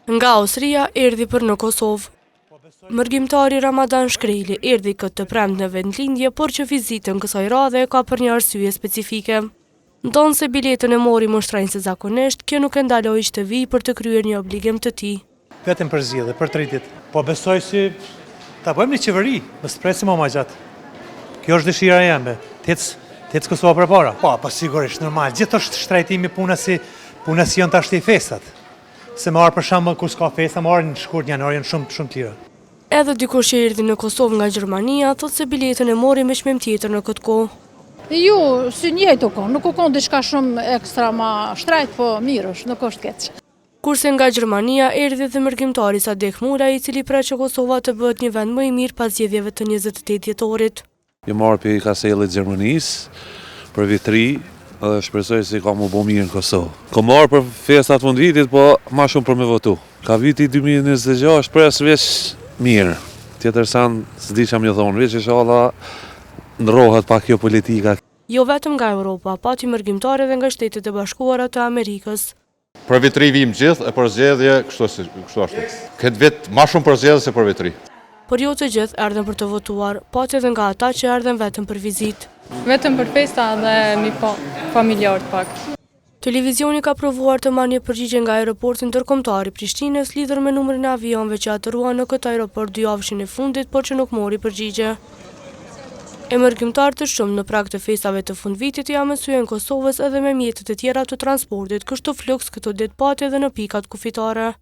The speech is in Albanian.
Nga Austria erdhi për në Kosovë. Mërgjimtari Ramadan Shkreli erdhi këtë të premtë në vendlindje, por që vizitën kësaj radhe ka për një arsye specifike. Ndonë se biletën e mori më shtrenjtë se zakonisht, kjo nuk e ndaloi që të vijë për të kryer një obligim të tij. Vetëm për zgjedhje, për 3 ditë. Po besoj se ta bëjmë një qeveri, mos presim më gjatë. Kjo është dëshira jeme, tec Kosova përpara. Po sigurisht, normal. Gjithë është shtrajtimi puna si janë tash të festat. Se marr për shembull kur s'ka festa, marrin në shkurt janar janë shumë të lira. Edhe dikush që erdhi në Kosovë nga Gjermania thotë se biletën e mori me çmim tjetër në këtë kohë. Jo, si njëjtë u kon, nuk u kon diçka shumë ekstra ma shtrajt, po mirë është, nuk është keq. Kurse nga Gjermania erdhi dhe mërgjimtari Sadek Mulaj, i cili pret që Kosova të bëhet një vend më i mirë pas zgjedhjeve të 28 dhjetorit. Jo marr për kasellit Gjermanisë për vitri dhe shpresoj se ka më bo mirë në Kosovë. Ko marrë për festat fund vitit, po ma shumë për me votu. Ka viti 2026, shpres veç mirë. Tjetër sanë, s'di që më thonë, veç inshallah ndrohet pa kjo politika. Jo vetëm nga Europa, pati mërgjimtare dhe nga Shtetet e Bashkuara të Amerikës. Për vitri vim gjithë, e për zgjedhje kështu ashtu. Këtë vit ma shumë për zgjedhje se për vitri. Por jo të gjithë erdhen për të votuar, pati edhe nga ata që erdhen vetëm për vizitë. Vetëm për festa dhe mi po familjarët pak. Televizioni ka provuar të marrë një përgjigje nga aeroporti ndërkombëtar i Prishtinës lidhur me numrin e avionëve që atërruan në këtë aeroport 2 javëshin e fundit, por që nuk mori përgjigje. Mërgjimtarë të shumë në prag të festave të fundvitit ja mësyen Kosovës edhe me mjetet e tjera të transportit, kështu fluks këto ditë pati edhe në pikat kufitare.